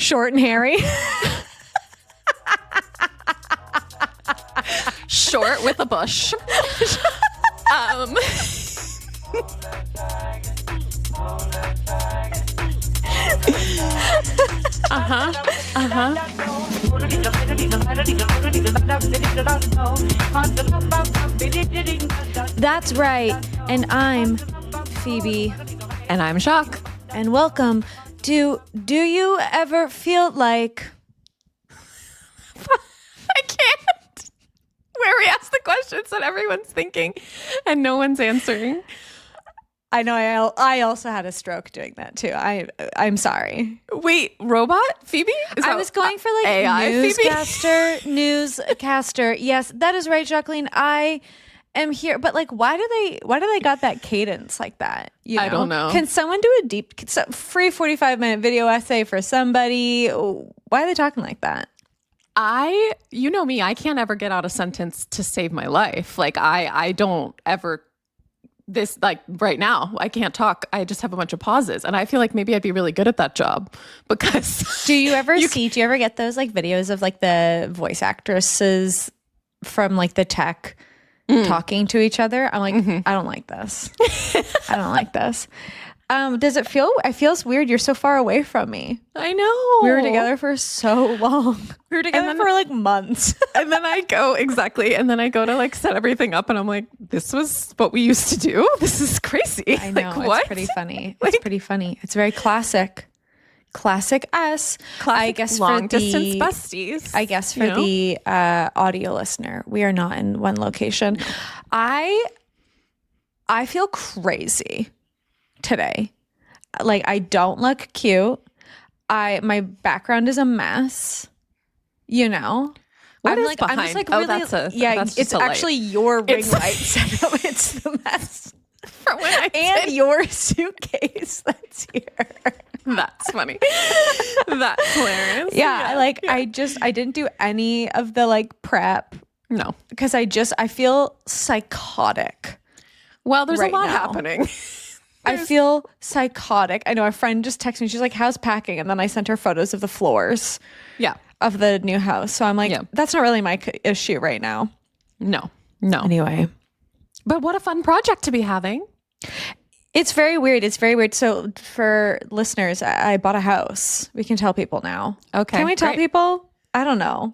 Short and hairy. Short with a bush. That's right. And I'm Phoebe. And I'm Jacques. And welcome to Do You Ever Feel Like... I can't. Where we ask the questions that everyone's thinking and no one's answering. I know I also had a stroke doing that too. I'm sorry. Wait, robot Phoebe? I was going for like AI newscaster. Yes, that is right, Jacqueline. I am here, but like, why do they got that cadence like that? You know? I don't know. Can someone do a free 45-minute video essay for somebody? Why are they talking like that? You know me, I can't ever get out a sentence to save my life. Like I don't ever. This, like right now, I can't talk. I just have a bunch of pauses. And I feel like maybe I'd be really good at that job because... Do you ever get those like videos of like the voice actresses from like the tech talking to each other? I'm like, I don't like this. I don't like this. Does it feel... It feels weird. You're so far away from me. I know. We were together for so long. We were together for like months. And then I go to like set everything up and I'm like, this was what we used to do? This is crazy. I know. Like, what? It's pretty funny. It's pretty funny. It's very classic. Classic us. Classic I guess long distance besties. I guess for the audio listener, we are not in one location. I feel crazy today. Like, I don't look cute. My background is a mess. You know, what is like, behind? I'm just like, really, it's actually your ring light setup. It's the mess from when and your suitcase that's here. That's funny. That's hilarious. Yeah, I didn't do any of the like prep. No, because I feel psychotic. Well, there's a lot happening. I feel psychotic. I know a friend just texted me. She's like, how's packing? And then I sent her photos of the floors of the new house. So I'm like, that's not really my issue right now. No. Anyway. But what a fun project to be having. It's very weird. So for listeners, I bought a house. We can tell people now. Okay. Can we tell people? I don't know.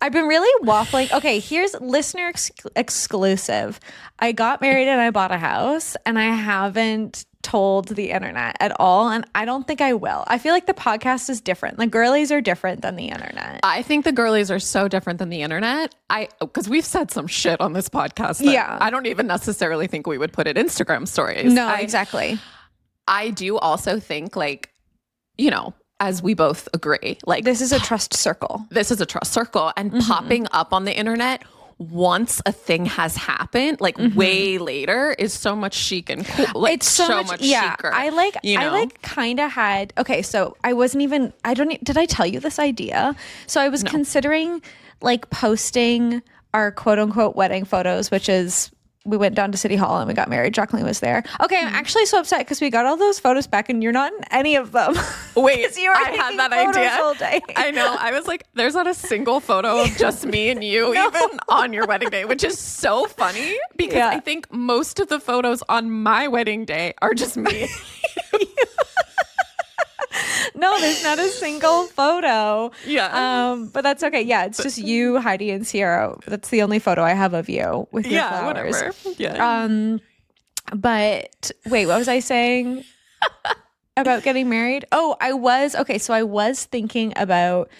I've been really waffling. Okay, here's listener exclusive. I got married and I bought a house and I haven't told the internet at all. And I don't think I will. I feel like the podcast is different. The girlies are different than the internet. I think the girlies are so different than the internet. Because we've said some shit on this podcast. That I don't even necessarily think we would put it Instagram stories. No, exactly. I do also think as we both agree, like this is a trust circle. And popping up on the internet once a thing has happened, like way later, is so much chic and cool. Like, it's so much chicer. I kind of had, okay, so did I tell you this idea? So I was considering like posting our quote unquote wedding photos, which is, we went down to City Hall and we got married. Jacqueline was there. Okay, I'm actually so upset because we got all those photos back and you're not in any of them. Wait, I had that idea. All day. I know. I was like, there's not a single photo of just me and you even on your wedding day, which is so funny because I think most of the photos on my wedding day are just me. No, there's not a single photo. Yeah. But that's okay. Yeah, it's just you, Heidi, and Sierra. That's the only photo I have of you with your flowers. Whatever. Yeah. But wait, what was I saying about getting married? Oh, I was thinking about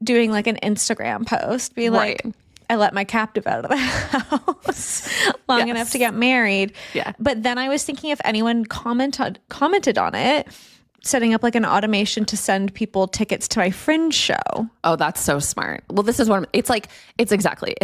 doing like an Instagram post, being like, I let my captive out of the house long enough to get married. Yeah. But then I was thinking if anyone commented on it, setting up like an automation to send people tickets to my Fringe show. Oh, that's so smart. Well, this is it's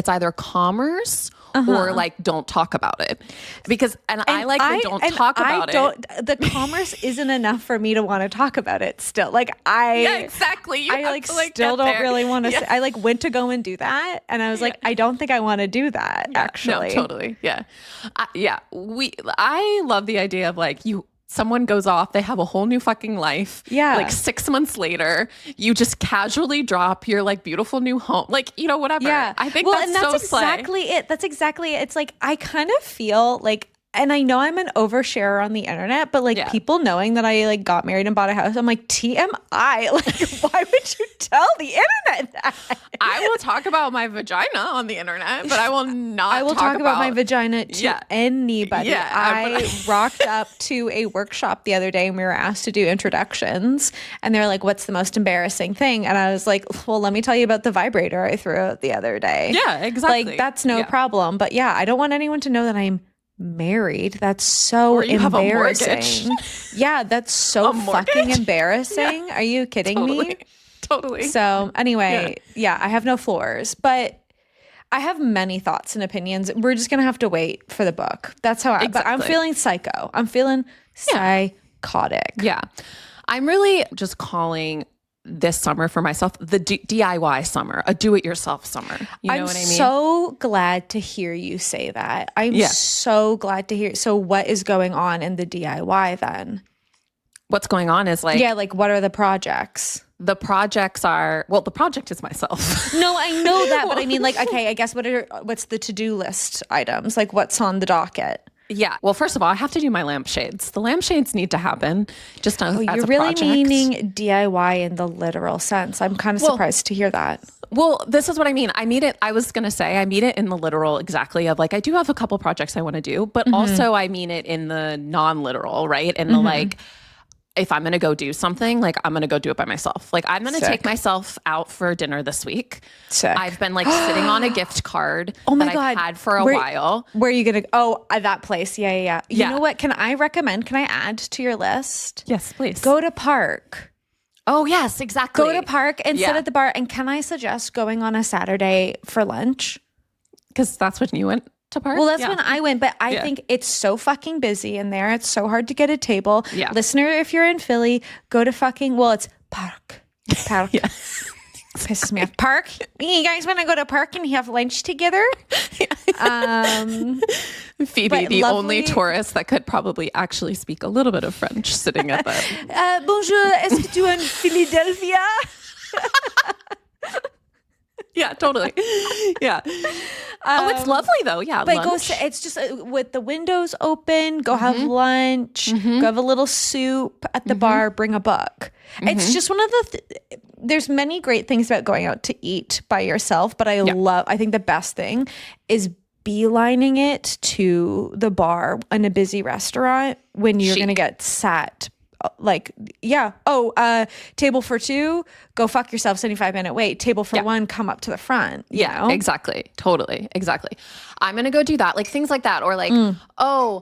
either commerce or like don't talk about it because I like the don't talk about it. The commerce isn't enough for me to want to talk about it still. Like exactly. I still don't really want to. I like went to go and do that, and I was like, I don't think I want to do that. Actually, no, totally. Yeah, I love the idea of like you someone goes off, they have a whole new fucking life. Yeah. Like 6 months later, you just casually drop your like beautiful new home. Like, you know, whatever. Yeah. I think well, that's and that's so slay. exactly it. That's exactly it. It's like, I kind of feel like, and I know I'm an oversharer on the internet, but like people knowing that I like got married and bought a house, I'm like, TMI. Like, why would you tell the internet that? I will talk about my vagina on the internet, but I will not. I will talk about my vagina to anybody. Yeah, I rocked up to a workshop the other day and we were asked to do introductions, and they're like, what's the most embarrassing thing? And I was like, well, let me tell you about the vibrator I threw out the other day. Yeah, exactly. Like, that's no problem. But yeah, I don't want anyone to know that I'm married. That's so or you embarrassing. Yeah, that's so fucking embarrassing. Yeah. Are you kidding me? Totally. So anyway, yeah, I have no floors, but I have many thoughts and opinions. We're just gonna have to wait for the book. That's how but I'm feeling psycho. I'm feeling psychotic. Yeah. I'm really just calling this summer for myself the DIY summer, a do-it-yourself summer. You know what I mean? I'm so glad to hear you say that. I'm so glad to hear. So what is going on in the DIY then? What's going on is like... Yeah, like what are the projects? The projects are... Well, the project is myself. No, I know that, but I mean like, okay, I guess what's the to-do list items? Like what's on the docket? Yeah. Well, first of all, I have to do my lampshades. The lampshades need to happen. Just as you're a really project. meaning DIY in the literal sense. I'm kind of surprised to hear that. Well, this is what I mean. I mean it. I was going to say I mean it in the literal exactly of like, I do have a couple projects I want to do, but also I mean it in the non-literal, right? And the like, if I'm going to go do something, like I'm going to go do it by myself. Like I'm going to take myself out for dinner this week. Sick. I've been like sitting on a gift card God. I've had for a while. Where are you going to, that place. Yeah. You know what? Can I add to your list? Yes, please. Go to park. Oh yes, exactly. Go to park and sit at the bar. And can I suggest going on a Saturday for lunch? Because that's when you went to park? Well, that's when I went, but I think it's so fucking busy in there. It's so hard to get a table. Yeah. Listener, if you're in Philly, go to fucking, it's park. Park. Pisses me off. Park. You guys want to go to park and have lunch together? Phoebe, the only tourist that could probably actually speak a little bit of French, sitting at the... Bonjour, est-ce que tu es en Philadelphia? Yeah, totally. Yeah. It's lovely though. Yeah. But lunch. it's just with the windows open, go have lunch, go have a little soup at the bar, bring a book. It's just one of the, there's many great things about going out to eat by yourself, but I think the best thing is beelining it to the bar in a busy restaurant when you're going to get sat table for two, go fuck yourself, 75-minute wait. Table for one, come up to the front. You know? Exactly. Totally. Exactly. I'm going to go do that. Like things like that. Or like, I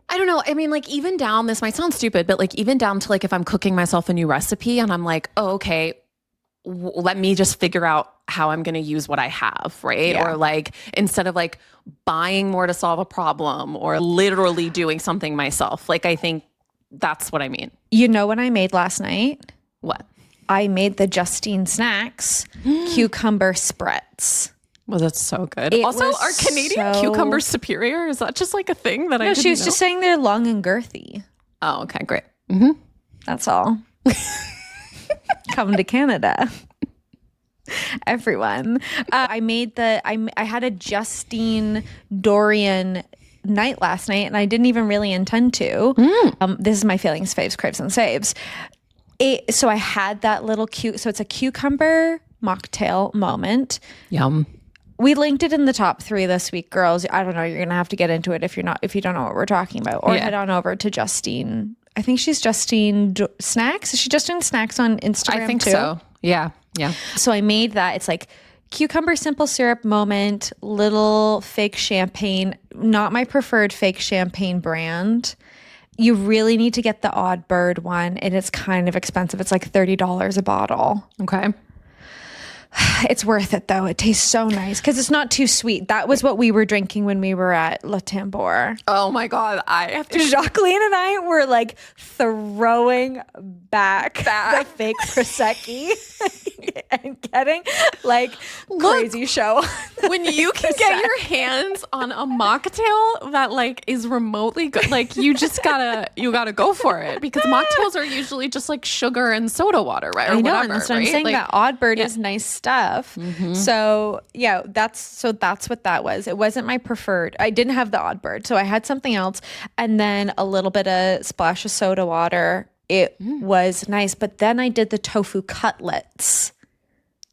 don't know. I mean, like even down, this might sound stupid, but like even down to like if I'm cooking myself a new recipe and I'm like, okay, let me just figure out how I'm going to use what I have, right? Yeah. Or like instead of like buying more to solve a problem or literally doing something myself. Like I think that's what I mean. You know what I made last night? What? I made the Justine Snacks cucumber spritz. Well, that's so good. It Also, was are Canadian cucumbers superior? Is that just like a thing that I didn't know? She was just saying they're long and girthy. Oh, okay, great. That's all. Come to Canada. Everyone. I had a Justine Dorian night last night and I didn't even really intend to. This is my failings, faves, craves, and saves. So I had that little so it's a cucumber mocktail moment. Yum. We linked it in the top 3 this week, girls. I don't know. You're gonna have to get into it if you don't know what we're talking about, or head on over to Justine. I think she's Justine Snacks. Is she Justine Snacks on Instagram? I think too? so. Yeah. So I made that. It's like cucumber simple syrup moment, little fake champagne. Not my preferred fake champagne brand. You really need to get the Odd Bird one, and it's kind of expensive. It's like $30 a bottle. Okay. It's worth it though. It tastes so nice because it's not too sweet. That was what we were drinking when we were at Le Tambour. Oh my God. I have to. Jacqueline and I were like throwing back. The fake Prosecco. and getting like crazy show. When you can get your hands on a mocktail that like is remotely good, like you gotta go for it, because mocktails are usually just like sugar and soda water, right? Or I know, whatever, and that's what right? I'm saying. Like, That Odd Bird is nice stuff. So yeah, that's what that was. It wasn't my preferred. I didn't have the Odd Bird, so I had something else, and then a little bit of splash of soda water. It was nice, but then I did the tofu cutlets.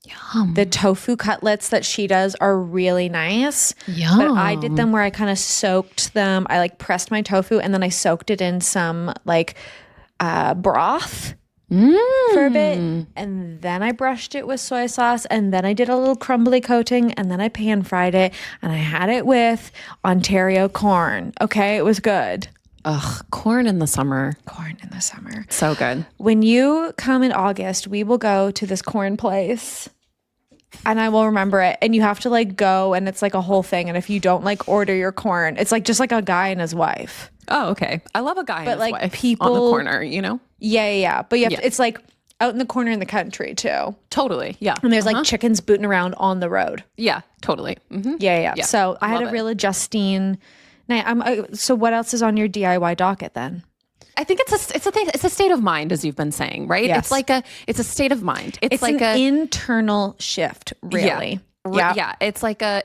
Yum. The tofu cutlets that she does are really nice. Yum. But I did them where I kind of soaked them. I like pressed my tofu and then I soaked it in some like broth for a bit. And then I brushed it with soy sauce. And then I did a little crumbly coating. And then I pan fried it. And I had it with Ontario corn. Okay, it was good. Ugh, corn in the summer. Corn in the summer. So good. When you come in August, we will go to this corn place. And I will remember it. And you have to like go, and it's like a whole thing. And if you don't like order your corn, it's like just like a guy and his wife. Oh, okay. I love a guy and his like wife people on the corner, you know? Yeah. But you have to, it's like out in the corner in the country too. Totally. Yeah. And there's like chickens booting around on the road. Yeah, totally. Mm-hmm. Yeah. So I had a real adjusting night. So what else is on your DIY docket then? I think it's a state of mind, as you've been saying, right? Yes. It's a state of mind. It's like an internal shift, really. Yeah. It's like a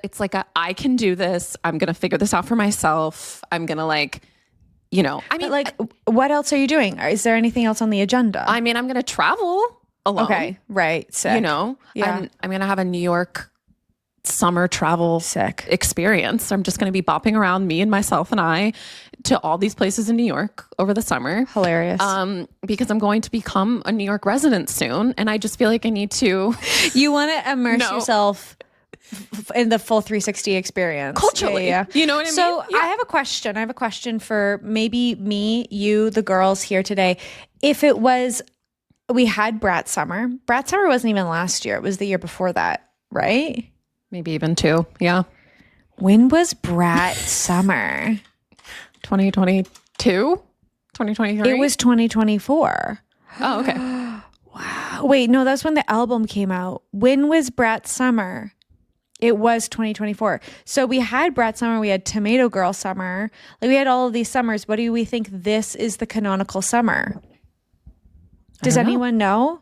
I can do this. I'm gonna figure this out for myself. I'm gonna what else are you doing? Is there anything else on the agenda? I'm gonna travel alone. Okay, right. Sick. You know, Yeah. I'm gonna have a New York summer travel experience. I'm just going to be bopping around, me and myself and I, to all these places in New York over the summer. Hilarious. Because I'm going to become a New York resident soon, and I just feel like I need to. You want to immerse yourself in the full 360 experience culturally. Yeah. You know what I mean? So I have a question for maybe me, you, the girls here today. If it was, we had Brat Summer. Brat Summer wasn't even last year. It was the year before that, right? Maybe even 2. Yeah. When was Brat Summer? 2022? 2023? It was 2024. Oh, okay. Wow. Wait, no, that's when the album came out. When was Brat Summer? It was 2024. So we had Brat Summer, we had Tomato Girl Summer. Like we had all of these summers. What do we think this is the canonical summer? Does anyone know?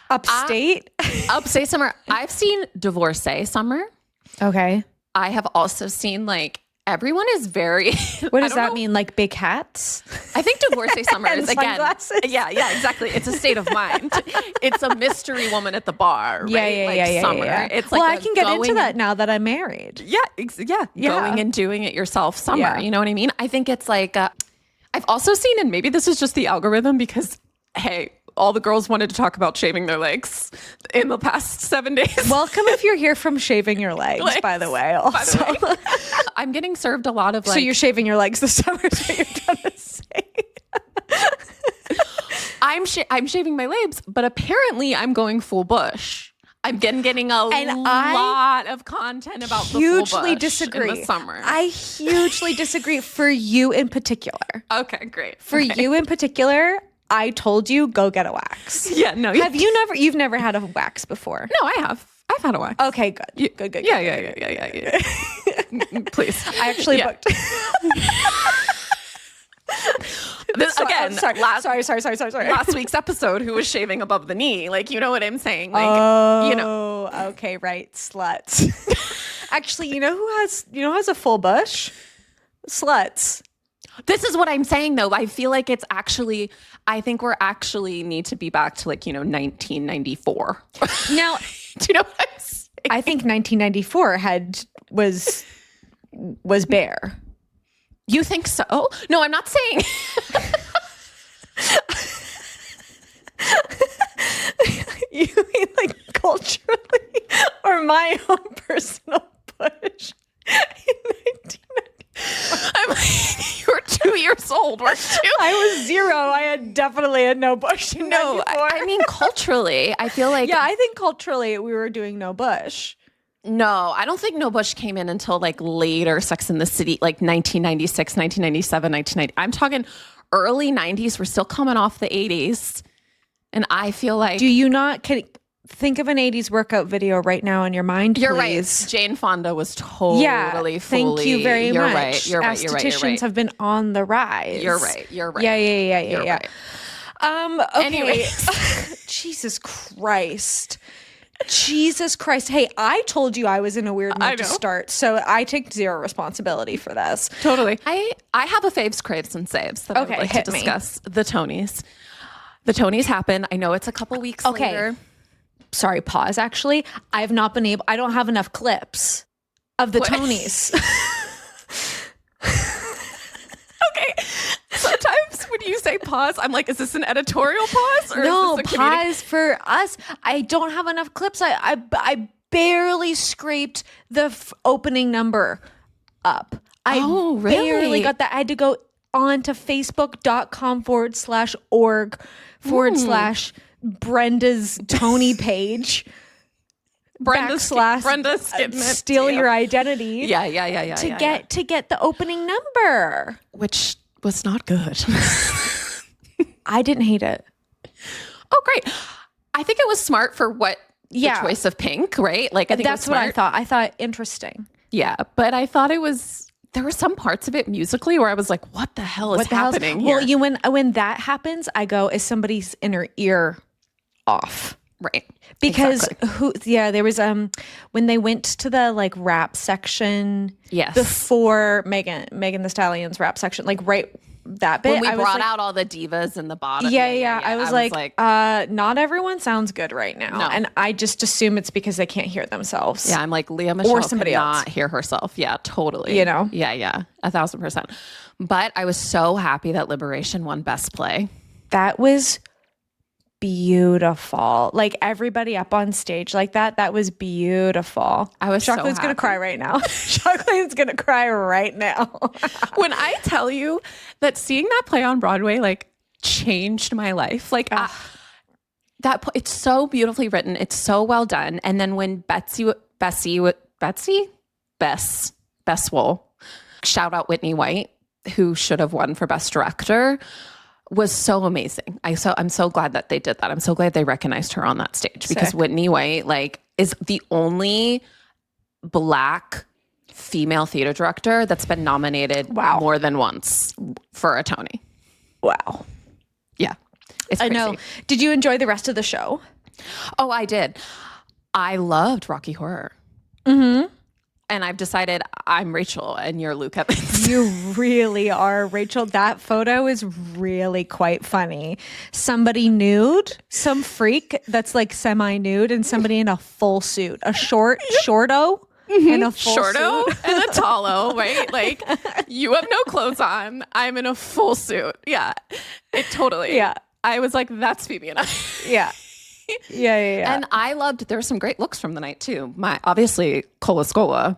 Upstate? Upstate summer. I've seen divorcee summer. Okay. I have also seen like everyone is very. What does that mean? Like big hats? I think divorcee summer is again. Sunglasses? Yeah, exactly. It's a state of mind. It's a mystery woman at the bar. Right? Yeah. Summer. Yeah. It's like I can get into that now that I'm married. Yeah. Going and doing it yourself summer. Yeah. You know what I mean? I think it's like I've also seen, and maybe this is just the algorithm because hey, all the girls wanted to talk about shaving their legs in the past 7 days. Welcome if you're here from shaving your legs, by the way. Also. By the way. I'm getting served a lot of like. So you're shaving your legs this summer is what you're trying to say. I'm shaving my legs, but apparently I'm going full bush. I'm getting a lot of content about the full bush disagree. In the summer. I hugely disagree for you in particular. Okay, great. For you in particular, I told you go get a wax. Yeah, no. You've never had a wax before? No, I have. I've had a wax. Okay, good. Good. Yeah. Please. I actually booked. Again, sorry. Last week's episode, who was shaving above the knee? Like, you know what I'm saying? Like, okay, right, sluts. Actually, you know who has a full bush? Sluts. This is what I'm saying, though. I feel like it's actually. I think we're actually need to be back to 1994. Now, do you know what I'm saying? I think 1994 was bare. You think so? No, I'm not saying. You mean like culturally or my own personal push in 1994? I'm like, you were 2 years old, weren't you? I was 0. I definitely had no bush in 94. I mean culturally, I feel like. Yeah, I think culturally we were doing no bush. No, I don't think No Bush came in until like later Sex and the City, like 1996, 1997, 1990. I'm talking early 90s. We're still coming off the 80s. And I feel like. Do you not, think of an 80s workout video right now in your mind, You're please. right. Jane Fonda was totally Thank you very you're much. Right. You're right. Estheticians have been on the rise. You're right. You're right. Yeah. Right. Okay. Anyways. Jesus Christ. Hey, I told you I was in a weird mood to start, so I take zero responsibility for this. Totally. I have a faves, craves, and saves that I would like to discuss. The Tonys. The Tonys happen. I know it's a couple weeks later. Sorry, pause, actually. I don't have enough clips of the Tonys. Okay. Sometimes when you say pause, I'm like, is this an editorial pause? Or No, is this a pause for us. I don't have enough clips. I barely scraped the opening number up. I barely got that. I had to go on to facebook.com/org/Brenda's Tony page. Brenda Skidman. Steal your identity. Yeah. To get the opening number. Which was not good. I didn't hate it. Oh, great. I think it was smart for the choice of pink, right? Like, I think that's what I thought. I thought interesting. Yeah, but I thought there were some parts of it musically where I was like, what the hell is happening here? Well, when that happens, I go, is somebody's inner ear off? Right. Because there was when they went to the like rap section before Megan Thee Stallion's rap section, like right that bit. When we brought out all the divas in the bottom. Yeah. I was like, not everyone sounds good right now. No. And I just assume it's because they can't hear themselves. Yeah, I'm like, Leah Michelle or somebody cannot hear herself. Yeah, totally. You know? Yeah, 1,000%. But I was so happy that Liberation won Best Play. That was beautiful. Like everybody up on stage like that was beautiful. I was Jacqueline's gonna cry right now. Jacqueline's gonna cry right now. When I tell you that seeing that play on Broadway like changed my life, like it's so beautifully written, it's so well done. And then when Bess Wool, shout out Whitney White, who should have won for Best Director, was so amazing. I'm so glad that they did that. I'm so glad they recognized her on that stage because Whitney White like is the only Black female theater director that's been nominated more than once for a Tony. Wow. Yeah. It's crazy. I know. Did you enjoy the rest of the show? Oh, I did. I loved Rocky Horror. Mm-hmm. And I've decided I'm Rachel and you're Luke Evans. You really are, Rachel. That photo is really quite funny. Somebody nude, some freak that's like semi-nude, and somebody in a full suit. A shorto in a full Shorto suit. and a tallow, right? Like, you have no clothes on. I'm in a full suit. Yeah. It totally. Yeah. I was like, that's Phoebe and I. Yeah. Yeah. And I loved, there were some great looks from the night too. Obviously, Cola Scola.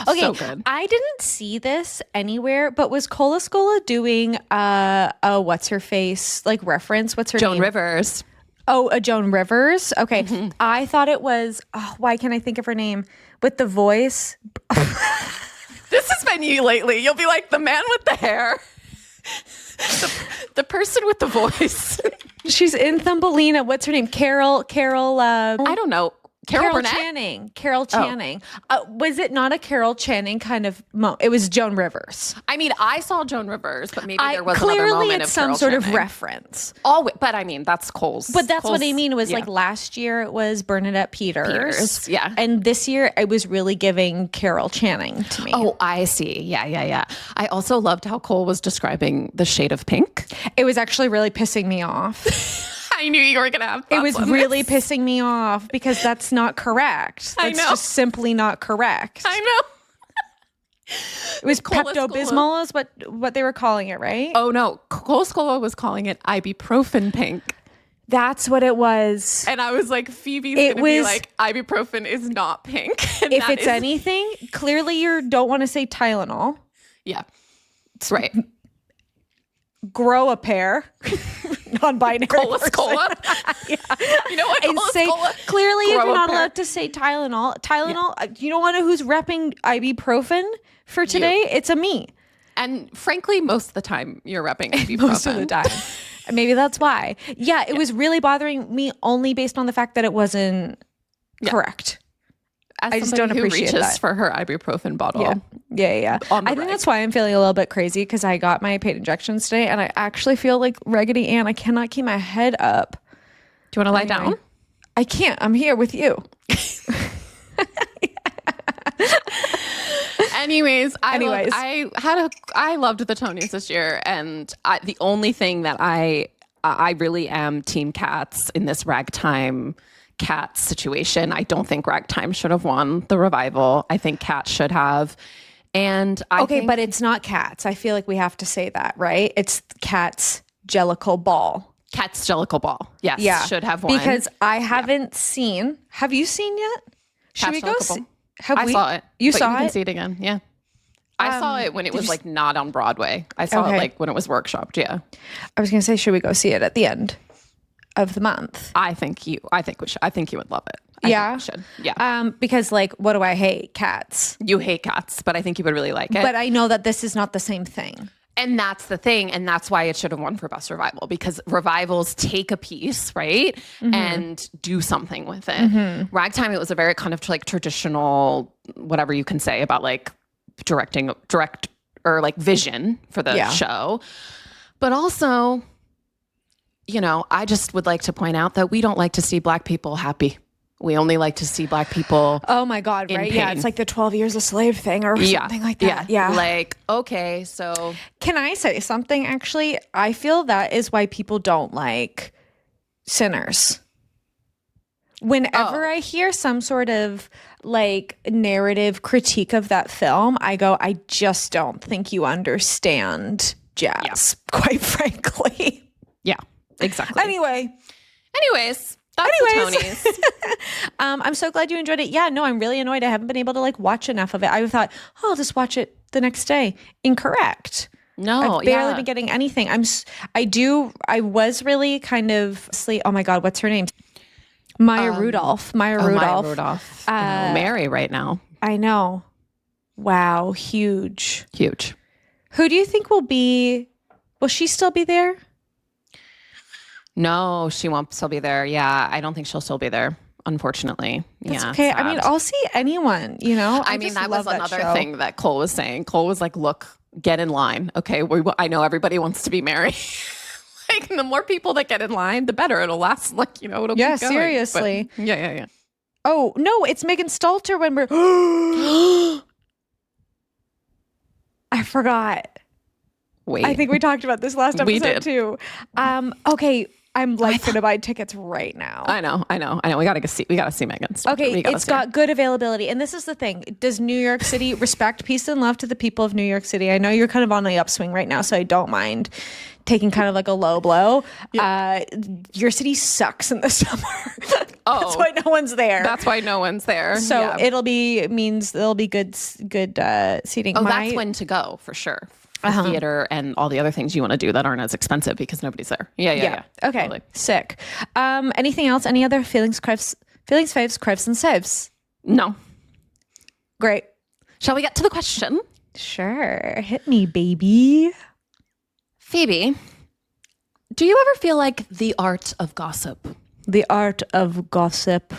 Okay, So good. I didn't see this anywhere, but was Cola Scola doing what's her face like reference? What's her name? Joan Rivers. Oh, a Joan Rivers. Okay, I thought it was. Oh, why can't I think of her name? With the voice. This has been you lately. You'll be like the man with the hair, the person with the voice. She's in Thumbelina. What's her name? Carol. I don't know. Carol Burnett? Channing. Carol Channing. Was it not a Carol Channing kind of it was Joan Rivers. I mean, I saw Joan Rivers, but maybe there was clearly another moment it's of some Carol sort Channing. of reference. But I mean, that's Cole's. But that's what I mean was like last year it was Bernadette Peters. Yeah. And this year it was really giving Carol Channing to me. Oh, I see. Yeah. I also loved how Cole was describing the shade of pink. It was actually really pissing me off. I knew you were going to have thoughts It was on really this. pissing me off because that's not correct. I That's know. just simply not correct. I know. It was Cola Pepto-Bismol is what they were calling it, right? Oh, no. Cole Scola was calling it ibuprofen pink. That's what it was. And I was like, Phoebe's going to be like, ibuprofen is not pink. And if it's anything, clearly you don't want to say Tylenol. Yeah. That's right. Grow a pair. Non-binary. Cola person. Scola. Yeah. You know what? And Cola say, Scola, clearly grow you're a not pair. allowed to say Tylenol. You don't want to know who's repping ibuprofen for today? It's a me. And frankly, most of the time you're repping ibuprofen. Most of the time. Maybe that's why. Yeah, it was really bothering me only based on the fact that it wasn't correct. As I just don't somebody who appreciate reaches that. for her ibuprofen bottle. Yeah. On the I think reg. that's why I'm feeling a little bit crazy because I got my paid injections today and I actually feel like Raggedy Ann. I cannot keep my head up. Do you want to lie down? I can't. I'm here with you. Anyways, I loved the Tonys this year, and the only thing that I really am team cats in this ragtime cat situation. I don't think ragtime should have won the revival. I think cats should have. And but it's not Cats. I feel like we have to say that, right? It's Cats Jellicle Ball. Cat's Jellicle Ball. Yes, should have won. Because I haven't seen. Have you seen yet? Should we go see? I saw it. You but saw you it? can see it again. Yeah. I saw it when it was like not on Broadway. I saw it like when it was workshopped. Yeah. I was going to say, should we go see it at the end of the month? I think we should. I think you would love it. I think we should. Yeah. Because like, what do I hate? Cats. You hate cats, but I think you would really like it. But I know that this is not the same thing. And that's the thing. And that's why it should have won for Best Revival, because revivals take a piece, right? And do something with it. Ragtime, it was a very kind of like traditional, whatever you can say about like direct or like vision for the show. But also, you know, I just would like to point out that we don't like to see Black people happy. We only like to see Black people. Oh my God, right? pain. Yeah, it's like the 12 years a slave thing or something like that. Yeah. Like, okay, so. Can I say something actually? I feel that is why people don't like Sinners. Whenever I hear some sort of like narrative critique of that film, I go, I just don't think you understand jazz, quite frankly. Yeah, exactly. Anyways. That's the Tonys. I'm so glad you enjoyed it. Yeah, no, I'm really annoyed. I haven't been able to like watch enough of it. I thought, oh, I'll just watch it the next day. Incorrect. No, I've barely been getting anything. I was really kind of oh my God, what's her name? Maya Rudolph. Maya Rudolph. Mary right now. I know. Wow. Huge. Who do you think will she still be there? No, she won't still be there. Yeah, I don't think she'll still be there, unfortunately. That's okay. Sad. I mean, I'll see anyone, you know? I mean, that was another thing that Cole was saying. Cole was like, look, get in line. Okay, I know everybody wants to be Mary. Like, the more people that get in line, the better. It'll last, like, you know, it'll keep going. Seriously. But, yeah. Oh, no, it's Megan Stalter when we're... I forgot. Wait. I think we talked about this last episode We did. too. Okay, I'm like going to buy tickets right now. I know. We gotta see Megan. Okay, it's got good availability. And this is the thing. Does New York City respect peace and love to the people of New York City? I know you're kind of on the upswing right now, so I don't mind taking kind of like a low blow. Yeah. Your city sucks in the summer. That's why no one's there. That's why no one's there. So there'll be good seating. Oh, that's when to go for sure. Theater and all the other things you want to do that aren't as expensive because nobody's there. Yeah. Okay, totally. Sick. Anything else? Any other feelings, faves, and saves? No. Great. Shall we get to the question? Sure. Hit me, baby. Phoebe, do you ever feel like the art of gossip? The art of gossip.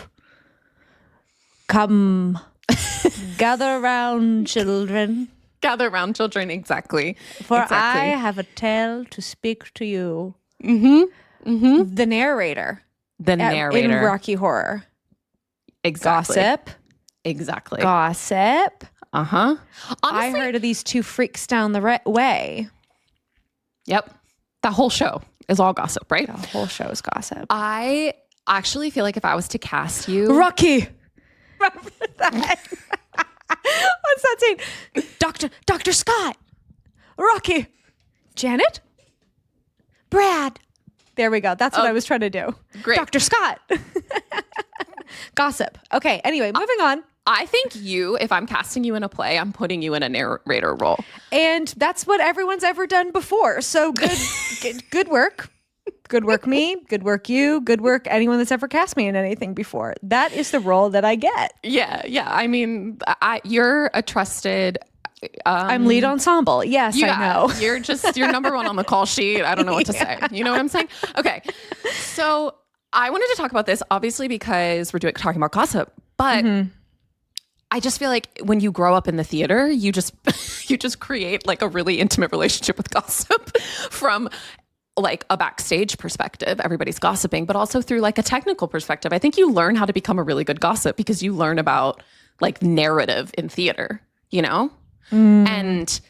Come, gather round, children. Gather round, children, exactly. For I have a tale to speak to you. The narrator. In Rocky Horror. Exactly. Gossip. Exactly. Gossip. Honestly, I heard of these two freaks down the way. Yep. The whole show is all gossip, right? The whole show is gossip. I actually feel like if I was to cast you... Rocky! Remember that? What's that scene? Dr. Scott. Rocky. Janet. Brad. There we go. That's what I was trying to do. Great. Dr. Scott. Gossip. Okay. Anyway, moving on. I think if I'm casting you in a play, I'm putting you in a narrator role. And that's what everyone's ever done before. So good work. Good work me, good work you, good work anyone that's ever cast me in anything before. That is the role that I get. Yeah. I mean, you're a trusted I'm lead ensemble. Yes, I know. You're number one on the call sheet. I don't know what to say. You know what I'm saying? Okay. So I wanted to talk about this obviously because we're talking about gossip, but I just feel like when you grow up in the theater, you just you just create like a really intimate relationship with gossip from like a backstage perspective. Everybody's gossiping, but also through like a technical perspective. I think you learn how to become a really good gossip because you learn about like narrative in theater, you know? And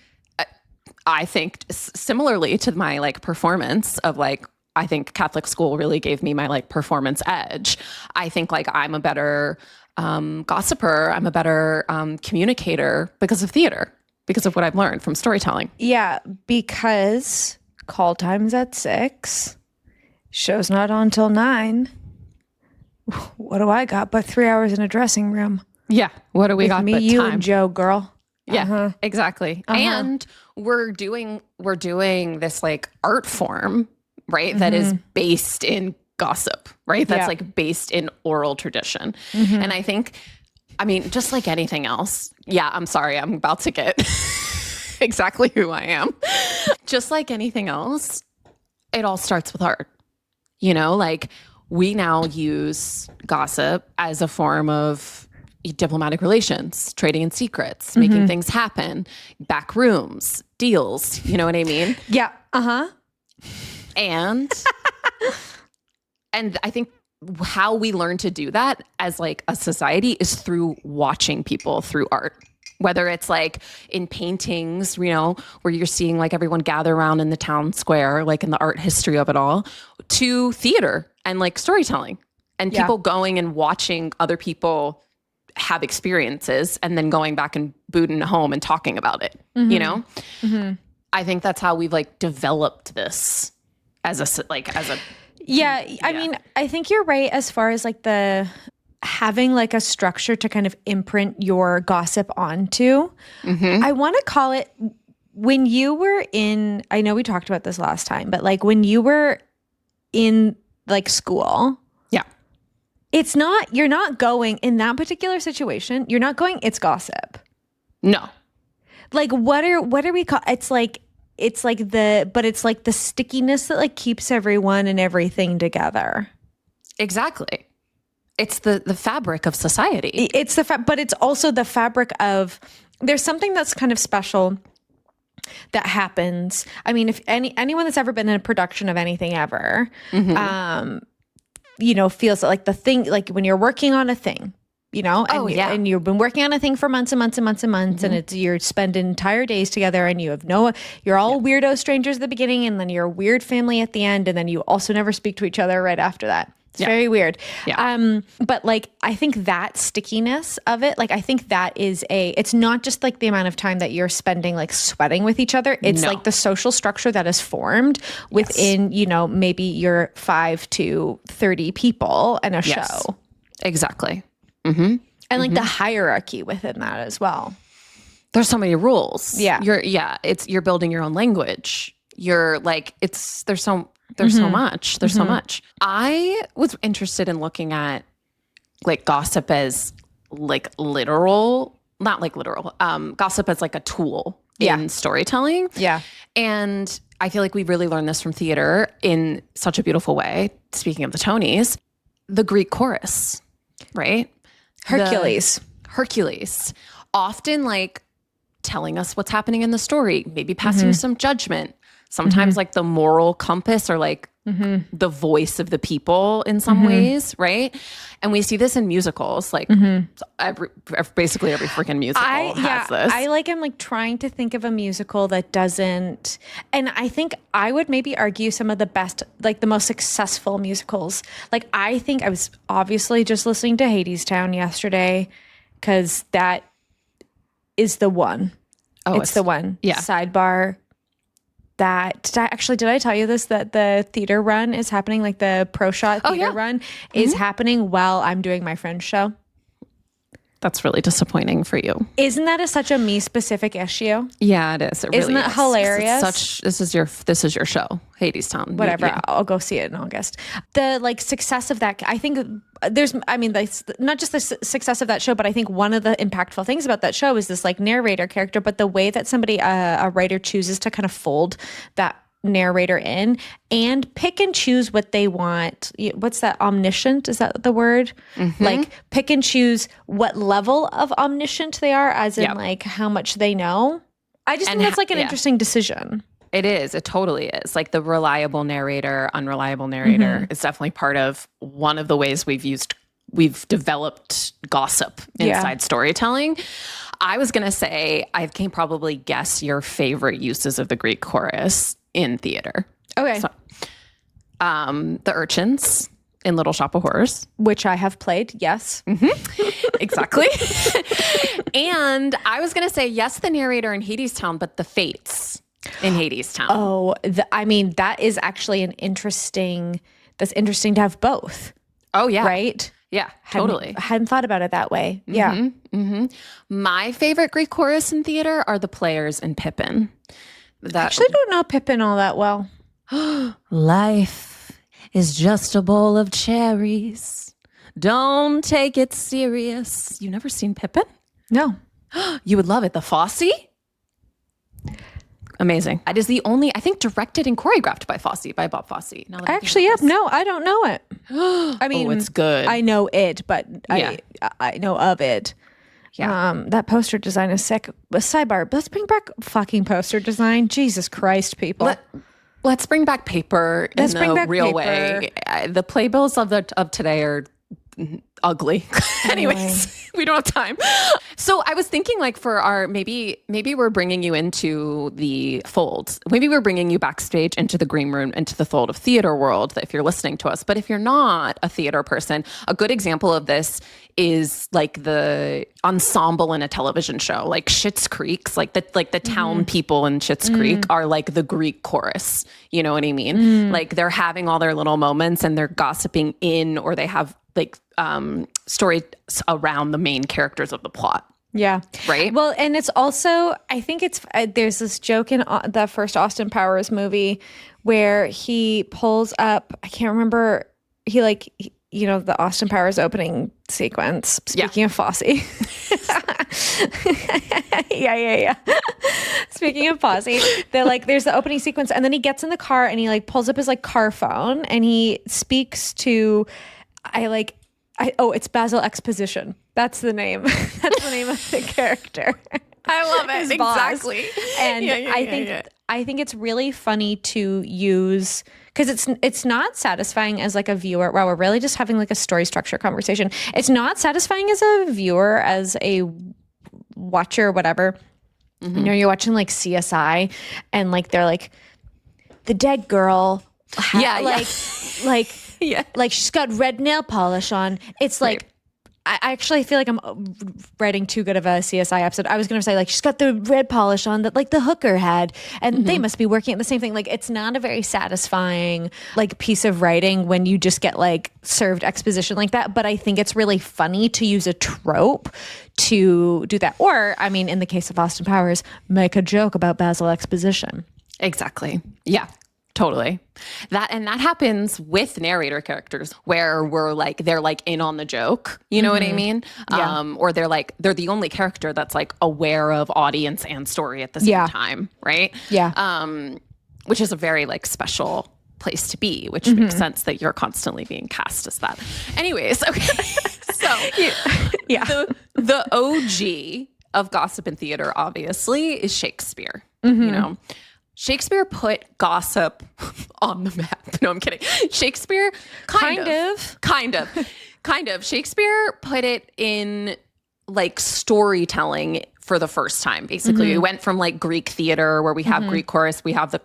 I think similarly to my like performance of like, I think Catholic school really gave me my like performance edge. I think like I'm a better gossiper. I'm a better communicator because of theater, because of what I've learned from storytelling. Yeah, because call time's at 6, show's not on till 9. What do I got but 3 hours in a dressing room? Yeah, what do we got Me, but you, time? and Joe, girl. Yeah, exactly. And we're doing this like art form, right? That is based in gossip, right? That's like based in oral tradition. And I think, I mean, just like anything else. Yeah, I'm sorry. I'm about to get exactly who I am. Just like anything else, it all starts with art. You know, like we now use gossip as a form of diplomatic relations, trading in secrets, making things happen, back rooms, deals. You know what I mean? Yeah. And I think how we learn to do that as like a society is through watching people through art. Whether it's like in paintings, you know, where you're seeing like everyone gather around in the town square, like in the art history of it all, to theater and like storytelling and people going and watching other people have experiences and then going back and booting home and talking about it, you know? I think that's how we've like developed this as a. I mean, I think you're right as far as like the having like a structure to kind of imprint your gossip onto. I want to call it when you were in, I know we talked about this last time, but like when you were in like school, it's not, you're not going in that particular situation. You're not going, it's gossip. No. Like what are we call? It's like the stickiness that like keeps everyone and everything together. Exactly. It's the fabric of society. It's but it's also the fabric of, there's something that's kind of special that happens. I mean, if anyone that's ever been in a production of anything ever, you know, feels like the thing, like when you're working on a thing, you know, and you've been working on a thing for months and months and months and months, and you're spending entire days together, and you're all weirdo strangers at the beginning, and then you're a weird family at the end, and then you also never speak to each other right after that. It's very weird. Yeah. But like, I think that stickiness of it, like, I think that is it's not just like the amount of time that you're spending like sweating with each other. It's like the social structure that is formed within, you know, maybe your 5 to 30 people in a show. Exactly. And like the hierarchy within that as well. There's so many rules. Yeah. You're building your own language. You're like, there's so much. There's so much. I was interested in looking at like gossip as like not like literal, gossip as like a tool in storytelling. Yeah. And I feel like we really learned this from theater in such a beautiful way. Speaking of the Tonys, the Greek chorus, right? Hercules. Often like telling us what's happening in the story, maybe passing some judgment. Sometimes like the moral compass or like the voice of the people in some ways, right? And we see this in musicals, like basically every freaking musical has this. I'm like trying to think of a musical that doesn't, and I think I would maybe argue some of the best, like the most successful musicals. Like I think I was obviously just listening to Hadestown yesterday because that is the one. Oh, it's the one. Yeah. Sidebar. Did I tell you this, that the theater run is happening, like the Pro Shot theater run is happening while I'm doing my friend's show? That's really disappointing for you. Isn't that such a me-specific issue? Yeah, it is. It Isn't really that is. hilarious? This is your show, Hadestown. Whatever. Yeah. I'll go see it in August. The like success of that, I think not just the success of that show, but I think one of the impactful things about that show is this like narrator character, but the way that somebody, a writer chooses to kind of fold that narrator in and pick and choose what they want. What's that? Omniscient? Is that the word? Like pick and choose what level of omniscient they are, as in like how much they know. I just think that's like an interesting decision. It is. It totally is. Like the reliable narrator, unreliable narrator is definitely part of one of the ways we've developed gossip inside storytelling. I was going to say, I can probably guess your favorite uses of the Greek chorus in theater. Okay. So, the urchins in Little Shop of Horrors. Which I have played, yes. Exactly. And I was going to say, yes, the narrator in Hadestown, but the fates in Hadestown. Oh, that is actually that's interesting to have both. Oh, yeah. Right? Yeah, totally. Hadn't thought about it that way. Yeah. My favorite Greek chorus in theater are the players in Pippin. I actually don't know Pippin all that well. Life is just a bowl of cherries. Don't take it serious. You never seen Pippin? No. You would love it. The Fosse? Amazing. It is the only, I think, directed and choreographed by Bob Fosse. Actually, no, I don't know it. I mean, it's good. I know it, but I know of it. Yeah. That poster design is sick. Sidebar, let's bring back fucking poster design. Jesus Christ, people. Let's bring back paper in the real way. The playbills of today are ugly. Anyways, we don't have time. So I was thinking like for our, maybe we're bringing you into the fold. Maybe we're bringing you backstage into the green room, into the fold of theater world, if you're listening to us. But if you're not a theater person, a good example of this is like the ensemble in a television show, like Schitt's Creek's, like the town people in Schitt's Creek are like the Greek chorus. You know what I mean? Like they're having all their little moments and they're gossiping in, or they have like stories around the main characters of the plot. Yeah. Right. Well, and it's also, I think it's, there's this joke in the first Austin Powers movie where he pulls up, I can't remember, the Austin Powers opening sequence. Speaking of Fosse. Yeah. Speaking of Fosse, there's the opening sequence, and then he gets in the car and he pulls up his car phone and he speaks to, it's Basil Exposition. That's the name. That's the name of the character. I love it. Exactly. And I think it's really funny to use, because it's not satisfying as a viewer. Wow, we're really just having a story structure conversation. It's not satisfying as a viewer, as a watcher, whatever. You're watching CSI, and they're the dead girl. She's got red nail polish on. It's I actually feel like I'm writing too good of a CSI episode. I was going to say she's got the red polish on that the hooker had, and they must be working at the same thing. It's not a very satisfying piece of writing when you just get served exposition like that. But I think it's really funny to use a trope to do that. Or, I mean, in the case of Austin Powers, make a joke about Basil Exposition. Exactly. Yeah. Totally. That happens with narrator characters where they're in on the joke. You know what I mean? Yeah. Or they're the only character that's aware of audience and story at the same time. Right. Yeah. Which is a very special place to be, which makes sense that you're constantly being cast as that. Anyways. Okay. So yeah. The OG of gossip in theater obviously is Shakespeare, you know? Shakespeare put gossip on the map. No, I'm kidding. Shakespeare, kind of. Shakespeare put it in storytelling for the first time. Basically, we went from Greek theater where we have Greek chorus, we have the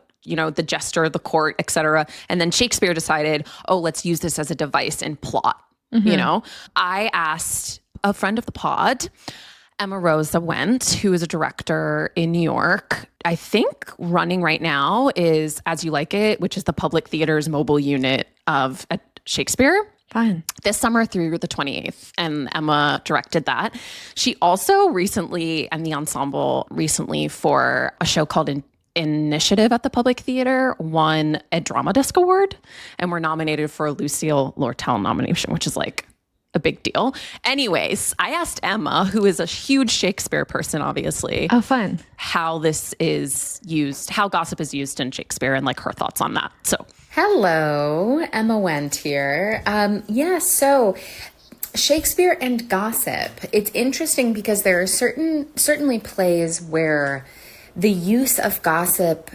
jester, the court, etc. And then Shakespeare decided, let's use this as a device in plot. I asked a friend of the pod, Emma Rosa Went, who is a director in New York. I think running right now is As You Like It, which is the Public Theater's mobile unit of Shakespeare. Fun. this summer through the 28th, and Emma directed that. She also recently, and the ensemble recently, for a show called Initiative at the Public Theater, won a Drama Desk Award, and were nominated for a Lucille Lortel nomination, which is like a big deal. Anyways, I asked Emma, who is a huge Shakespeare person, obviously. Oh, fun. How this is used, how gossip is used in Shakespeare, and like her thoughts on that. So, hello, Emma Wendt here. So Shakespeare and gossip. It's interesting because there are certainly plays where the use of gossip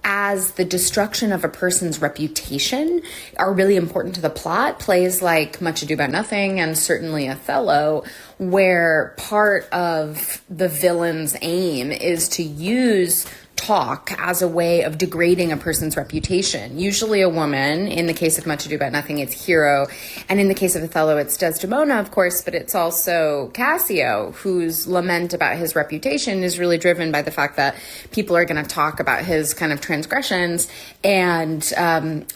as the destruction of a person's reputation are really important to the plot. Plays like Much Ado About Nothing and certainly Othello, where part of the villain's aim is to use talk as a way of degrading a person's reputation. Usually a woman. In the case of Much Ado About Nothing, it's Hero. And in the case of Othello, it's Desdemona, of course, but it's also Cassio, whose lament about his reputation is really driven by the fact that people are going to talk about his kind of transgressions, and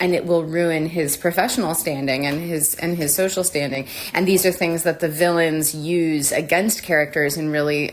it will ruin his professional standing and his social standing. And these are things that the villains use against characters in really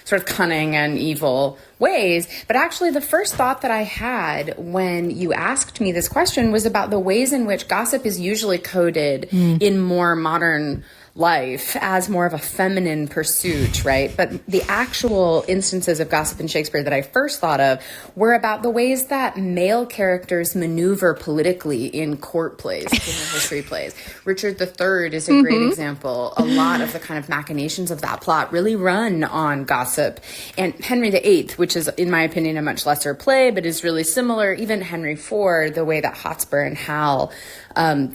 sort of cunning and evil ways. But actually, the first thought that I had when you asked me this question was about the ways in which gossip is usually coded in more modern life as more of a feminine pursuit, right? But the actual instances of gossip in Shakespeare that I first thought of were about the ways that male characters maneuver politically in court plays, in history plays. Richard III is a great example. A lot of the kind of machinations of that plot really run on gossip. And Henry VIII, which is, in my opinion, a much lesser play, but is really similar. Even Henry IV, the way that Hotspur and Hal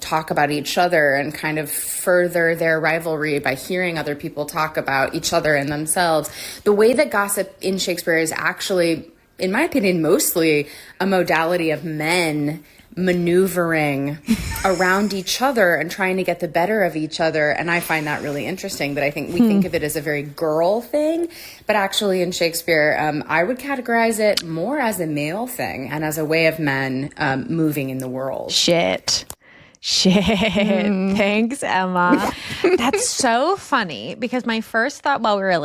talk about each other and kind of further their rivalry by hearing other people talk about each other and themselves. The way that gossip in Shakespeare is actually, in my opinion, mostly a modality of men maneuvering around each other and trying to get the better of each other. And I find that really interesting, that I think we think of it as a very girl thing, but actually in Shakespeare, I would categorize it more as a male thing and as a way of men moving in the world. Shit. Thanks, Emma. That's so funny, because my first thought while we were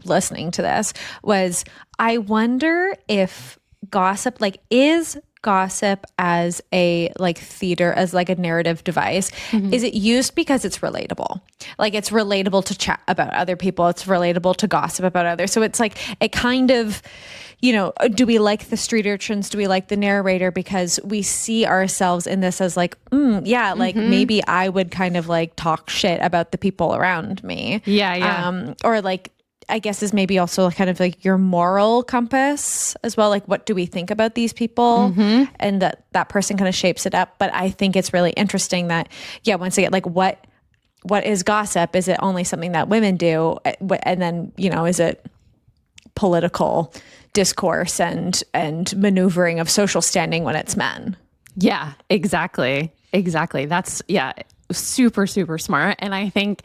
listening to this was, I wonder if gossip, like, is gossip as a like theater, as like a narrative device, is it used because it's relatable? Like, it's relatable to chat about other people, it's relatable to gossip about others. So it's like, it kind of, you know, do we like the street urchins? Do we like the narrator because we see ourselves in this as like, like maybe I would kind of like talk shit about the people around me. Yeah. Or like, I guess is maybe also kind of like your moral compass as well. Like, what do we think about these people? And that person kind of shapes it up. But I think it's really interesting that, once again, like what is gossip? Is it only something that women do? And then, you know, is it political discourse and maneuvering of social standing when it's men? Yeah, exactly. That's, super, super smart. And I think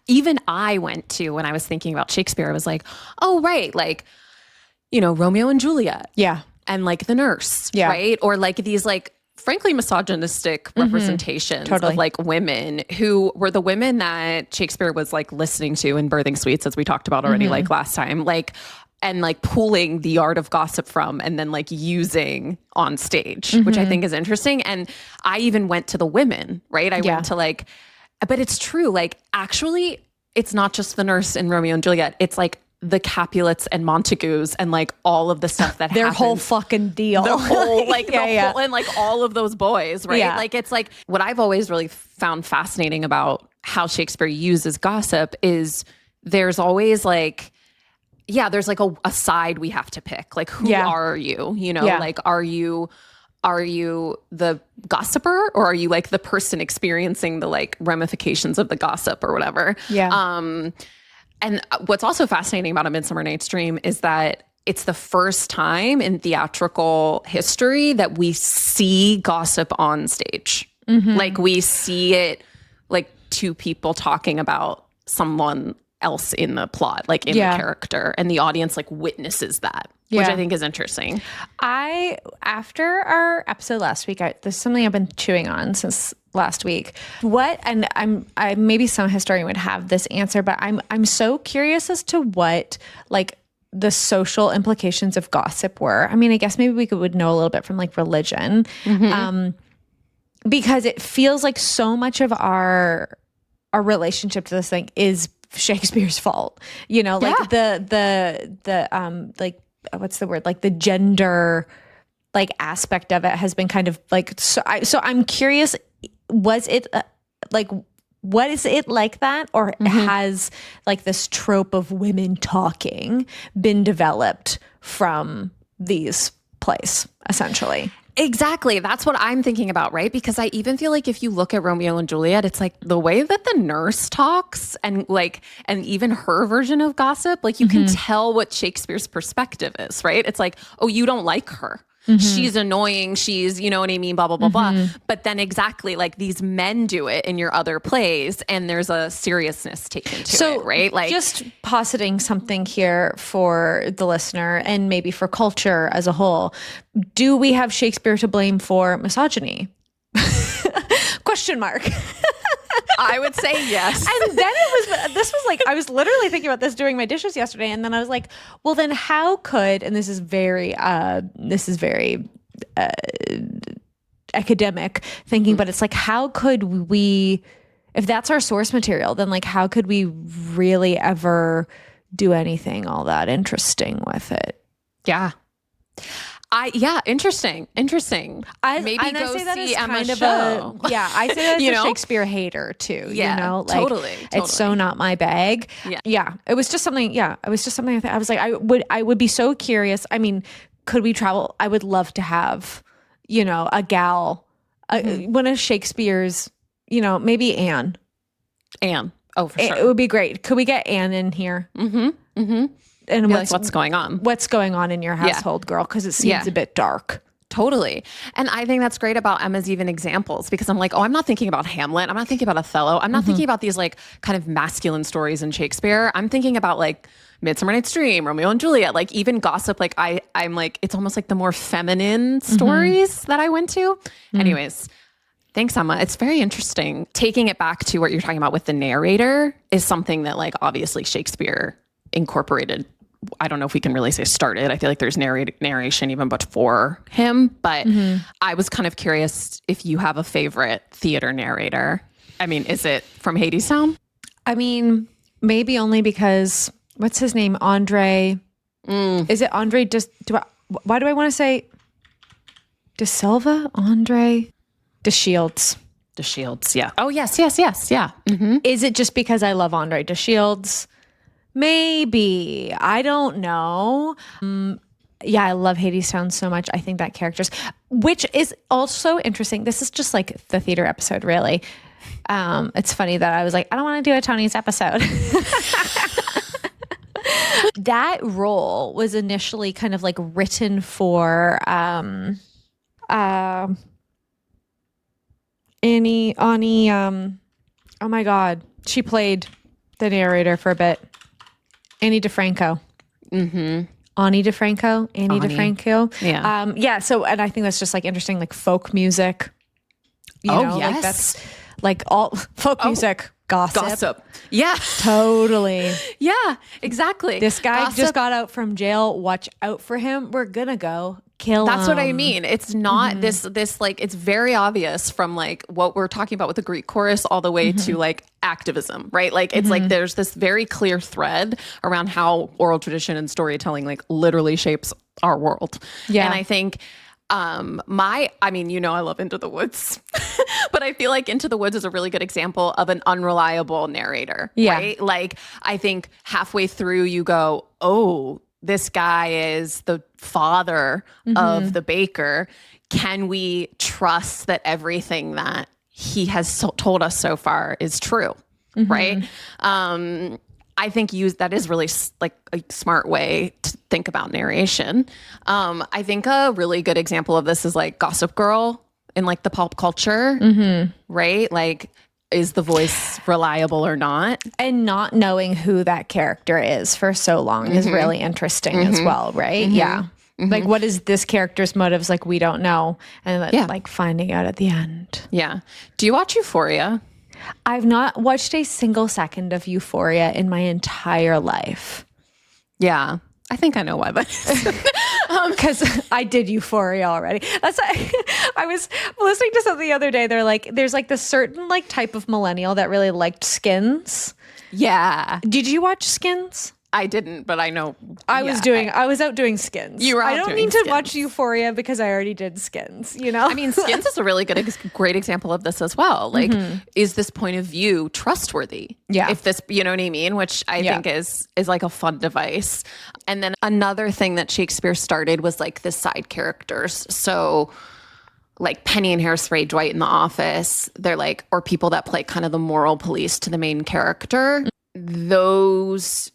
even I went to, when I was thinking about Shakespeare, I was like, oh, right. Like, you know, Romeo and Juliet. Yeah. And like The Nurse. Yeah. Right. Or like these like, frankly, misogynistic representations of like women who were the women that Shakespeare was like listening to in Birthing Suites, as we talked about already, like last time, like, and like pulling the art of gossip from, and then like using on stage, which I think is interesting. And I even went to the women, right? I went to like, but it's true. Like, actually, it's not just The Nurse in Romeo and Juliet. It's like the Capulets and Montagues and like all of the stuff that their happens. whole fucking deal. The whole, like, whole, and like all of those boys, right? Yeah. Like, it's like what I've always really found fascinating about how Shakespeare uses gossip is there's always like, there's like a side we have to pick. Like, who are you? You know, like, are you the gossiper, or are you like the person experiencing the like ramifications of the gossip or whatever? Yeah. And what's also fascinating about A Midsummer Night's Dream is that it's the first time in theatrical history that we see gossip on stage. Like, we see it like two people talking about someone else in the plot, like in the character, and the audience like witnesses that, which I think is interesting. After our episode last week, there's something I've been chewing on since last week. And I maybe some historian would have this answer, but I'm so curious as to what like the social implications of gossip were. I mean, I guess maybe we would know a little bit from like religion, because it feels like so much of our relationship to this thing is Shakespeare's fault. You know, like the like what's the word? Like the gender like aspect of it has been kind of like so I'm curious, was it like what is it like that, or has like this trope of women talking been developed from these plays essentially? Exactly. That's what I'm thinking about, right? Because I even feel like if you look at Romeo and Juliet, it's like the way that the nurse talks and even her version of gossip, like you can tell what Shakespeare's perspective is, right? It's like, oh, you don't like her. She's annoying. She's, you know what I mean? Blah, blah, blah, blah. But then exactly like these men do it in your other plays, and there's a seriousness taken to it, right? Like just positing something here for the listener and maybe for culture as a whole. Do we have Shakespeare to blame for misogyny? Question mark. I would say yes. And then this was like, I was literally thinking about this doing my dishes yesterday. And then I was like, well, then how could, and this is very academic thinking, but it's like, how could we, if that's our source material, then like, how could we really ever do anything all that interesting with it? Yeah. Interesting. Maybe I go say that see as Emma's kind of show. I say that as a Shakespeare hater too. Yeah, you know, like totally. it's so not my bag. Yeah. It was just something. Yeah, it was just something. I was like, I would be so curious. I mean, could we travel? I would love to have, you know, a gal, one of Shakespeare's, you know, maybe Anne. Oh, for sure. It would be great. Could we get Anne in here? And what's going on? What's going on in your household, girl? Because it seems a bit dark. Totally. And I think that's great about Emma's even examples, because I'm like, oh, I'm not thinking about Hamlet. I'm not thinking about Othello. I'm not thinking about these like kind of masculine stories in Shakespeare. I'm thinking about like Midsummer Night's Dream, Romeo and Juliet, like even gossip. Like I'm like, it's almost like the more feminine stories that I went to. Anyways, thanks, Emma. It's very interesting. Taking it back to what you're talking about with the narrator is something that like obviously Shakespeare incorporated. I don't know if we can really say started. I feel like there's narration even before him, but I was kind of curious if you have a favorite theater narrator. I mean, is it from Hadestown? I mean, maybe only because what's his name? Andre. Is it Andre? Why do I want to say De Silva? Andre De Shields. De Shields, yeah. Oh, yes, yeah. Is it just because I love Andre De Shields? Maybe. I don't know. Yeah, I love Hadestown so much. I think that characters, which is also interesting. This is just like the theater episode, really. It's funny that I was like, I don't want to do a Tony's episode. That role was initially kind of like written for Annie, oh my God. She played the narrator for a bit. Annie DeFranco. Annie DeFranco. Yeah. So, and I think that's just like interesting, like folk music. You know, yes. like that's like all folk music, gossip. Yeah. Totally. Yeah, exactly. This guy just got out from jail. Watch out for him. We're gonna go kill him. That's what I mean. It's not this like, it's very obvious from like what we're talking about with the Greek chorus all the way to like activism, right? Like it's like there's this very clear thread around how oral tradition and storytelling like literally shapes our world. Yeah. And I think I mean, you know, I love Into the Woods, but I feel like Into the Woods is a really good example of an unreliable narrator, right? Like I think halfway through you go, oh, this guy is the father of the baker. Can we trust that everything that he has told us so far is true, right? I think that is really like a smart way to think about narration. I think a really good example of this is like Gossip Girl in like the pop culture, right? Like is the voice reliable or not? And not knowing who that character is for so long is really interesting as well, right? Yeah. Like, what is this character's motives? Like, we don't know. And then, like, finding out at the end. Yeah. Do you watch Euphoria? I've not watched a single second of Euphoria in my entire life. Yeah. I think I know why that is. Because I did Euphoria already. That's I was listening to something the other day. They're like, there's like this certain like type of millennial that really liked Skins. Yeah. Did you watch Skins? I didn't, but I know. I was out doing Skins. You were out I don't doing need to Skins. watch Euphoria because I already did Skins, you know? I mean, Skins is a really great example of this as well. Like, is this point of view trustworthy? Yeah. If this, you know what I mean? Which I think is like a fun device. And then another thing that Shakespeare started was like the side characters. So like Penny and Hairspray, Dwight in The Office, they're like, or people that play kind of the moral police to the main character. Those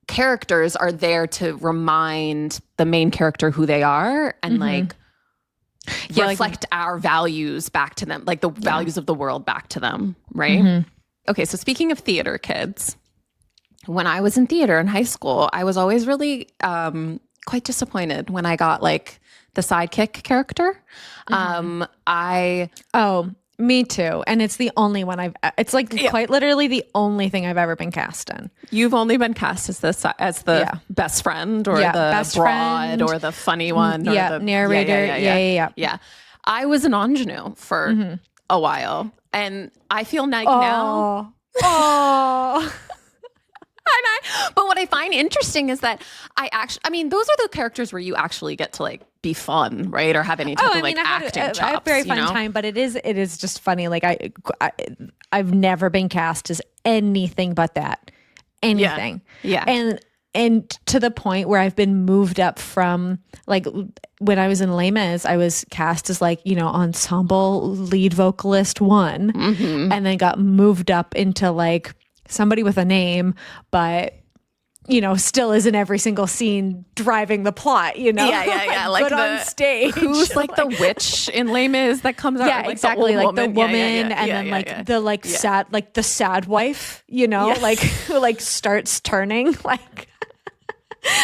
characters are there to remind the main character who they are and like reflect our values back to them, like the values of the world back to them, right? Okay, so speaking of theater kids, when I was in theater in high school, I was always really quite disappointed when I got like the sidekick character. Me too. And it's the only one it's like quite literally the only thing I've ever been cast in. You've only been cast as the best friend or the best broad friend. or the funny one or the narrator. Yeah. I was an ingenue for a while, and I feel like now. Oh. But what I find interesting is that I mean, those are the characters where you actually get to like be fun, right? Or have any type of like acting chops. I had a very fun time, but it is just funny. Like I've never been cast as anything but that. Anything. Yeah. And to the point where I've been moved up from like when I was in Les Mis, I was cast as like, ensemble lead vocalist 1 and then got moved up into like somebody with a name, but still is in every single scene driving the plot, Yeah. Like good on stage. Who's like the witch in Les Mis that comes out? Yeah, like exactly. The Like the woman. woman, and then like the sad, like the sad wife, like who like starts turning like.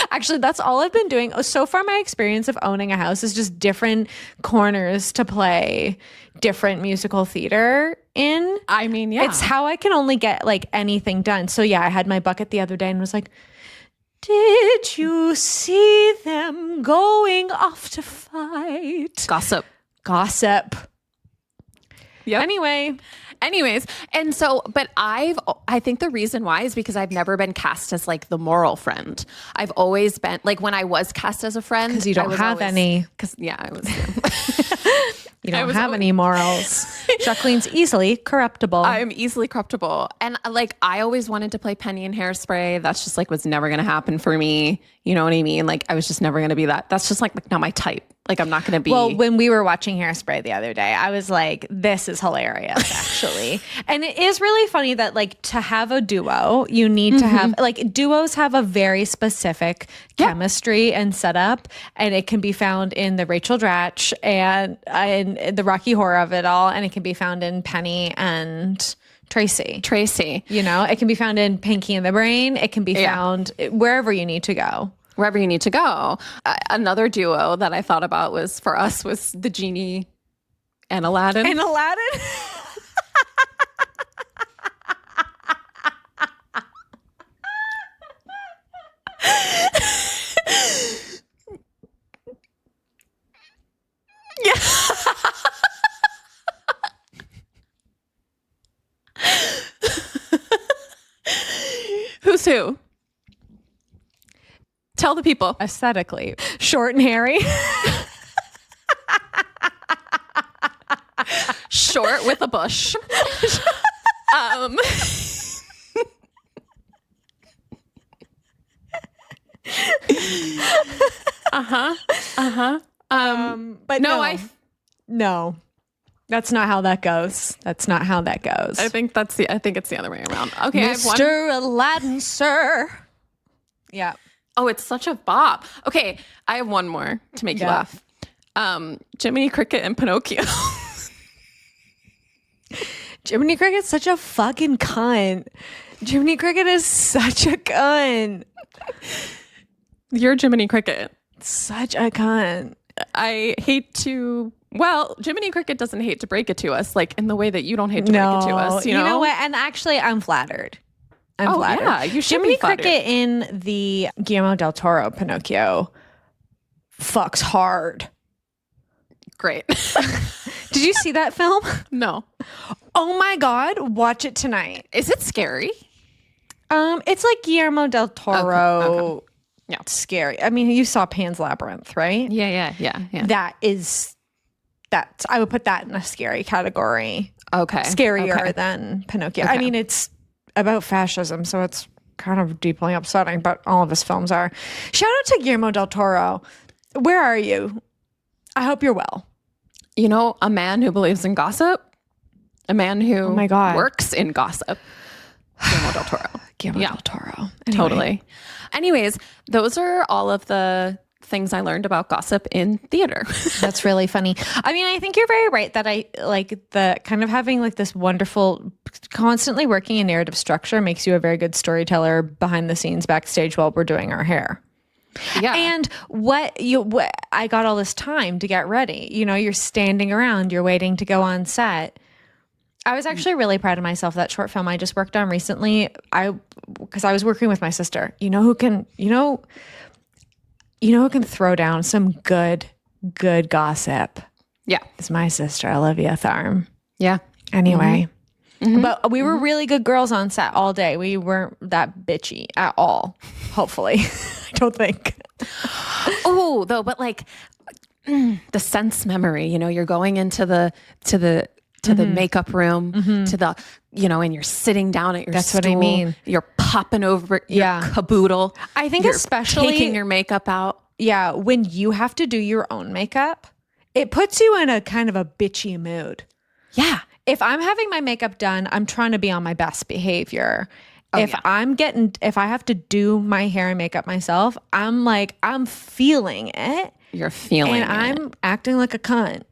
Actually, that's all I've been doing. So far, my experience of owning a house is just different corners to play different musical theater in. I mean, yeah. It's how I can only get like anything done. So yeah, I had my bucket the other day and was like, did you see them going off to fight? Gossip. Yeah. Anyways, and so, but I think the reason why is because I've never been cast as like the moral friend. I've always been like when I was cast as a friend, because you don't have any. Because I was. You don't have any morals. Jacqueline's easily corruptible. I'm easily corruptible, and like I always wanted to play Penny in Hairspray. That's just like was never going to happen for me. You know what I mean? Like I was just never going to be that. That's just like not my type. Like I'm not going to be. Well, when we were watching Hairspray the other day, I was like, this is hilarious, actually. And it is really funny that like to have a duo, you need to have like duos have a very specific chemistry and setup. And it can be found in the Rachel Dratch and in the Rocky Horror of it all. And it can be found in Penny and Tracy. It can be found in Pinky and the Brain. It can be found wherever you need to go. Wherever you need to go. Another duo that I thought about was the Genie and Aladdin. Yeah. Who's who? Tell the people. Aesthetically. Short and hairy. Short with a bush. But no. That's not how that goes. I think it's the other way around. Okay, Mr. Aladdin, sir. Yeah. Oh, it's such a bop. Okay, I have one more to make you laugh. Jiminy Cricket and Pinocchio. Jiminy Cricket's such a fucking cunt. Jiminy Cricket is such a cunt. You're Jiminy Cricket. Such a cunt. I hate to. Well, Jiminy Cricket doesn't hate to break it to us, like in the way that you don't hate to break it to us. You know what? And actually, I'm flattered. I'm flattered. Yeah, you should Jiminy be flattered. Cricket in the Guillermo del Toro Pinocchio fucks hard. Great. Did you see that film? No. Oh my God, watch it tonight. Is it scary? It's like Guillermo del Toro. Okay. Yeah, scary. I mean, you saw Pan's Labyrinth, right? Yeah. That's I would put that in a scary category. Okay. Scarier than Pinocchio. Okay. I mean, it's about fascism, so it's kind of deeply upsetting, but all of his films are. Shout out to Guillermo del Toro. Where are you? I hope you're well. You know, a man who believes in gossip, a man who Oh my God. works in gossip. Guillermo del Toro. Guillermo del Toro. Anyway. Totally. Anyways, those are all of the things I learned about gossip in theater. That's really funny. I mean, I think you're very right that I like the kind of having like this wonderful, constantly working in narrative structure makes you a very good storyteller behind the scenes backstage while we're doing our hair. Yeah. And what I got all this time to get ready. You know, you're standing around, you're waiting to go on set. I was actually really proud of myself. That short film I just worked on recently, because I was working with my sister. You know who can throw down some good gossip? Yeah. It's my sister, Olivia Tharm. Yeah. Anyway. But we were really good girls on set all day. We weren't that bitchy at all. Hopefully. I don't think. Oh, though, but like the sense memory, you know, you're going into the makeup room, to the, you know, and you're sitting down at your That's stool. what I mean. You're popping over your caboodle. I think you're especially taking your makeup out. Yeah, when you have to do your own makeup, it puts you in a kind of a bitchy mood. Yeah. If I'm having my makeup done, I'm trying to be on my best behavior. If I have to do my hair and makeup myself, I'm feeling it. You're feeling and I'm acting like a cunt.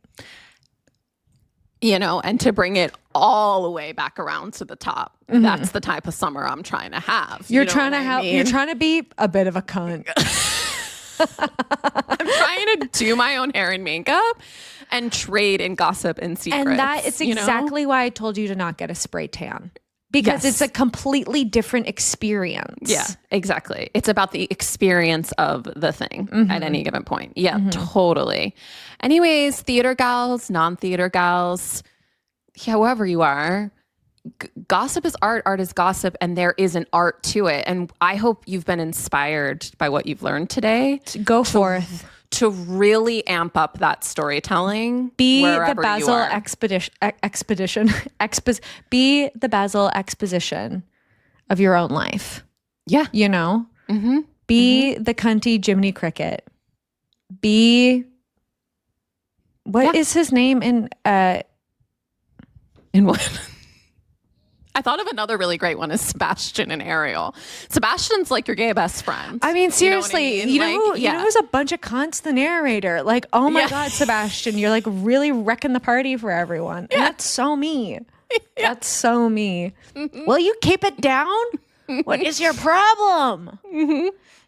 You know, and to bring it all the way back around to the top. That's the type of summer I'm trying to have. You're trying to be a bit of a cunt. I'm trying to do my own hair and makeup and trade in gossip and secrets. And that is exactly why I told you to not get a spray tan. Because it's a completely different experience. Yeah, exactly. It's about the experience of the thing at any given point. Yeah, totally. Anyways, theater gals, non-theater gals, however you are, gossip is art, art is gossip, and there is an art to it. And I hope you've been inspired by what you've learned today. Go forth. To really amp up that storytelling. Be the Basil be the Basil exposition of your own life. Yeah. You know? Be the cunty Jiminy Cricket. Be what is his name in what? I thought of another really great one is Sebastian and Ariel. Sebastian's like your gay best friend. I mean, seriously, you know who's a bunch of cunts? The narrator. Like, oh my God, Sebastian, you're like really wrecking the party for everyone. And that's so me. That's so me. Will you keep it down? What is your problem?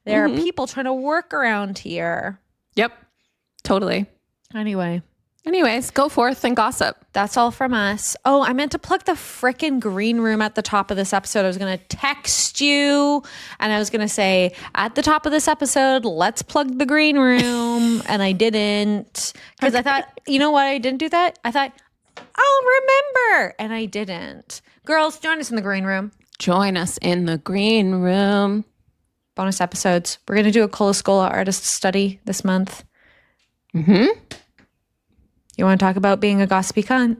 There are people trying to work around here. Yep, totally. Anyways, go forth and gossip. That's all from us. Oh, I meant to plug the frickin' green room at the top of this episode. I was going to text you and I was going to say at the top of this episode, let's plug the green room. And I didn't because I thought, you know why I didn't do that? I thought, I'll remember. And I didn't. Girls, join us in the green room. Join us in the green room. Bonus episodes. We're going to do a Cola Scola artist study this month. You want to talk about being a gossipy cunt?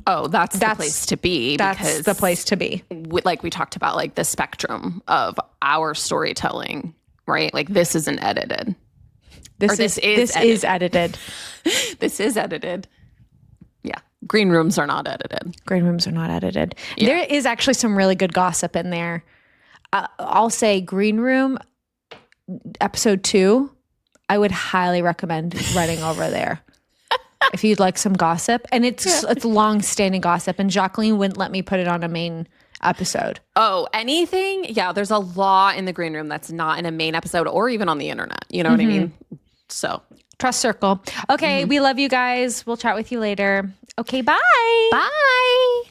Oh, that's the place to be. That's the place to be. Like we talked about, like the spectrum of our storytelling, right? Like this isn't edited. This is edited. This is edited. Yeah. Green rooms are not edited. Green rooms are not edited. Yeah. There is actually some really good gossip in there. I'll say Green Room, episode 2, I would highly recommend running over there. if you'd like some gossip. And it's long-standing gossip, and Jacqueline wouldn't let me put it on a main episode. Oh, anything? Yeah, there's a law in the green room that's not in a main episode or even on the internet. You know what I mean? So Trust circle. Okay, we love you guys. We'll chat with you later. Okay, bye. bye.